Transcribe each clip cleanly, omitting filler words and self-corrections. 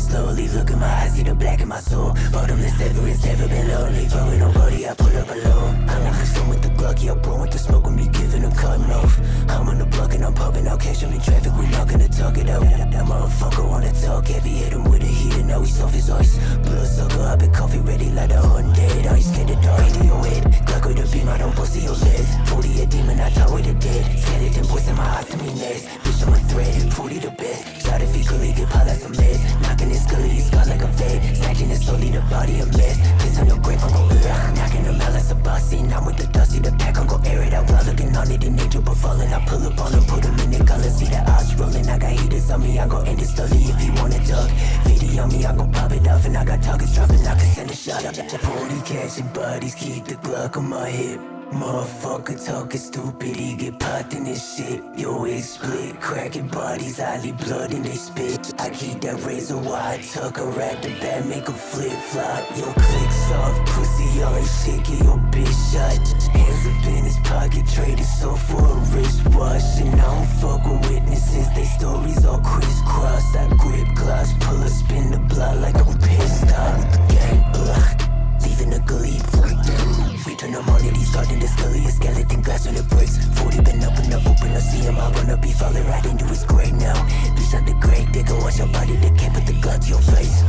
slowly. Look in my eyes, see the black in my soul. Bottomless ever, it's never been lonely. Fucking nobody, I pull up alone. I'm like a with the Glock, yeah, bro, with the smoke with me, giving them cutting off. I'm on the block and I'm popping out, catch him in traffic, we not gonna talk it out. That motherfucker wanna talk, heavy, hit him with a heater, now he's off his ice. Bloodsucker, I've been coffee ready like a undead. I ain't scared to die into your head. Glock with a beam, I don't bust your legs. 40 a demon, I talk with the dead. Skeleton boys in my eyes to me next. Bitch, I'm a threat, 40 the best. Shot if he could get piled like some meds. Knocking his scully, he's got like a vet. Snatching his slowly, the body a mess. Piss on your grave, I'm gon' knocking him out like a bossy. Now with the dusty, the pack, I'm gon' air it out. While looking on it in nature, but falling. I pull up on him, put him in the color. See the eyes rolling, I got heaters on me, I gon' end it slowly. If you wanna duck, 50 on me, I gon' pop it off. And I got targets dropping, I can send a shot up. 40 catching bodies, keep the Glock on my hip. Motherfucker talking stupid, he get popped in this shit. Yo, it split, cracking bodies, highly blood in they spit. I keep that razor wide, tuck her at the back, make her flip flop. Yo, click soft, pussy, all ain't shit, get your bitch shot. Hands up in his pocket, traded so for a wristwatch. And I don't fuck with witnesses, they stories all crisscrossed. I grip gloss, pull her, spin the block like I'm pissed off. With the gang block, leaving a gully break. We turn them on, he's starting to scully, a skeleton glass when it breaks. 40 been up in the open, I see him, I run up, he falling right into his grave now. Bitch out the grave, they go watch your body, they can't put the Glock to your face.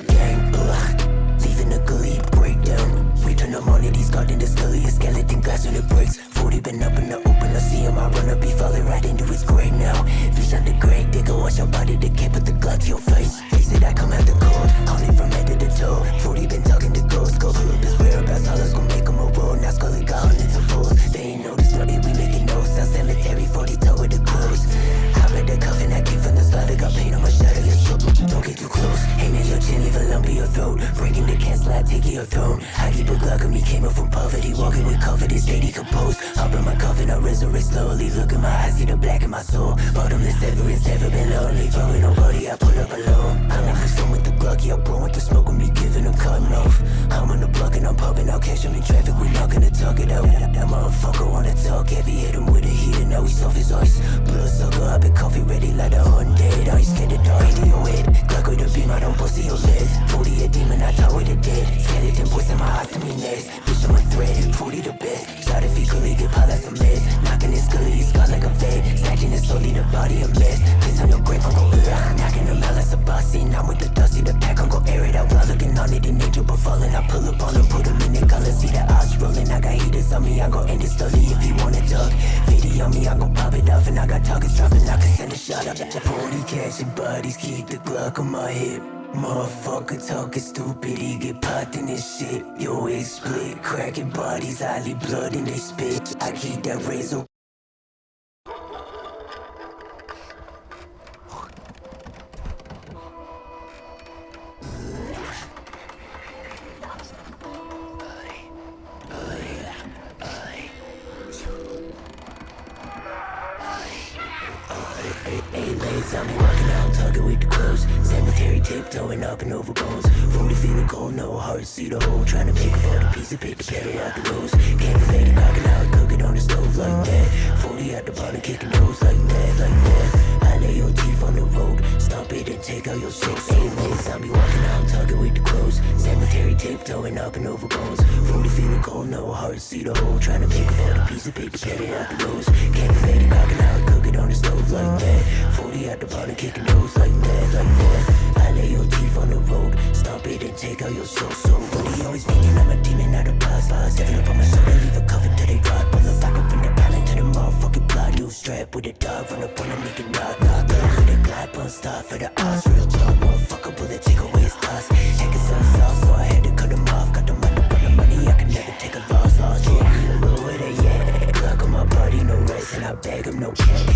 Gang block, leaving a gully breakdown. We turn them on, he's guarding the scully, a skeleton glass when it breaks. 40 been up in the open, I see him, I run up, he falling right into his grave now. Fish out the grave, they go watch your body, they can't put the Glock to your face. Face it, I come out the cold, only from head to the toe. 40 been talking to ghosts, go pull up his whereabouts, all us gon' make him a roll. Now scully gone into fools, they ain't noticed, but we making notes. South Cemetery, 40 toe with the clothes. Hop at the coffin, I came from the slaughter, got paint on my shadow, your soul. Don't get too close, aim at your chin, leave a lump in your throat. Breaking the cancel, I take your throne. I keep a Glock on me, came up from poverty, walking with confidence, stay decomposed. Hop in my coffin, I resurrect slowly. Look in my eyes, see the black in my soul. Bottomless ever, it's never been lonely. Fucking nobody, I pull up alone. I'm like a stone with the Glock, yeah, bro, with the smoke with me, giving them cutting off. I'm on the block and I'm popping out, catch him in traffic, we not gonna talk it out. That motherfucker wanna talk heavy, hit him with a heater, now he's off his ice. Bloodsucker, I've been coffee ready like a undead. I ain't scared to die into your head. Glock with a beam, I don't bust your legs. 40 a demon, I talk with the dead. Skeleton boys in my eyes to me next. Bitch, I'm a threat, 40 the best. Shot if he could get piled like some meds. Knocking his scully, he's got like a vet. Snatching his slowly, the body a mess. Piss on your grave, I'm gon' knocking him out like a bossy. Now with the dusty, the pack, I'm gon' air it out. While looking on it in nature, but falling, I pull up on him, put him in the color. See the eyes rolling, I got heaters on me, I gon' end it slowly. If you wanna duck, 50 on me, I gon' pop it off. And I got targets dropping, I can send a shot up. 40 catching bodies, keep the Glock on my hip. Motherfucker talking stupid, he get popped in this shit. Yo, it split, cracking bodies, highly blood in they spit. I keep that razor. Hey, ladies, I'm walking out, talking with the clothes. Cemetery tiptoeing up and over bones. 40 feeling cold, no heart, see the hole. Trying to make a photo piece of paper, pedal out the rose. Can't fade it, crocking out, cooking on the stove like that. 40 at the bottom, kicking nose like that, like that. I lay your teeth on the road, stomp it and take out your soul. Hey, ladies, I'm walking out, talking with the clothes. Cemetery tiptoeing up and over bones. 40 feeling cold, no heart, see the hole. Trying to make a photo piece of paper, pedal out the rose. Can't fade it, crocking out, cooking on the stove like that. 40 at the bottom, kicking nose like that, like that. I lay your teeth on the road, stomp it and take out your soul. So 40 always thinking I'm a demon, not a boss. Stepping up on my shoulder, leave a cover till they rot. Pull the back up in the pallet to the motherfucking plot. You new strap with a dog, run up on a nigga, knock, knock. With a glide bun start for the odds, real talk, motherfucker, bullet, take away his thoughts. Heck is so soft, so I had to cut him off. Got the money, but the money, I can never take a loss. Yeah, me a little with it, yeah. Glock on my body, no rest, and I bag him, no cap.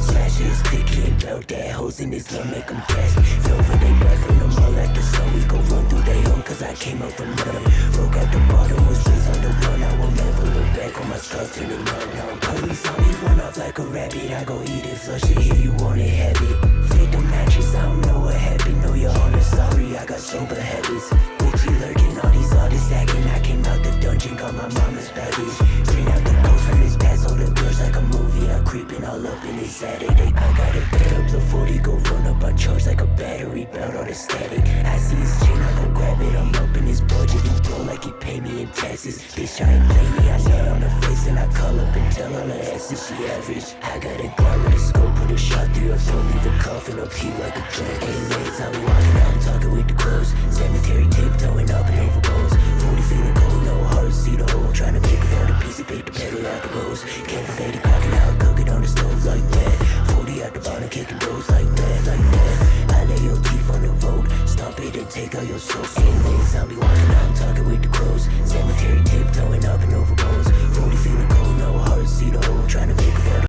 Smash his clicky and belt that hoes in his love, make him gasp. Feel for they breath, and I'm all at the sun. We go run through they home, cause I came up from nothing. Broke at the bottom, was raised on the run. I will never look back on my scars, turning up. Police on me, run off like a rabbit. I go eat it, flush it, here you want it heavy. Fake the mattress, I don't know what happened. Know you're honest, sorry, I got sober habits. Witchy lurking, all these artists acting. I came out the dungeon, got my mama's baggage. Bring out the ghost from his past, all the girls like a movie. I'm creeping all up in his attic. I gotta get up the 40, go run up on charge like a battery, belt all the static. I see his chain, I go grab it. I'm up in his budget, he throw like he pay me in taxes. Bitch try and play me, I nut on her face and I call up and tell all her asses she average. I got a guard with a scope, put a shot through your throat, leave a coffin up here like a drug. Hey ladies, I be walking out, I'm talking with the clothes. Cemetery tiptoeing up and over bones. 40 feeling cold, no heart, see the hole. Trying to pick for the piece of paper, pedal out the rose. Can't forget the crocking out, cook it on the stove like that. 40 at the bottom, kicking doors like that, like that. I lay your teeth on the road, stomp it and take out your soul. Hey ladies, I be walking out, I'm talking with the crows. Cemetery tiptoeing up and over bones. 40 feeling cold, no heart, see the hole. Trying to make it for the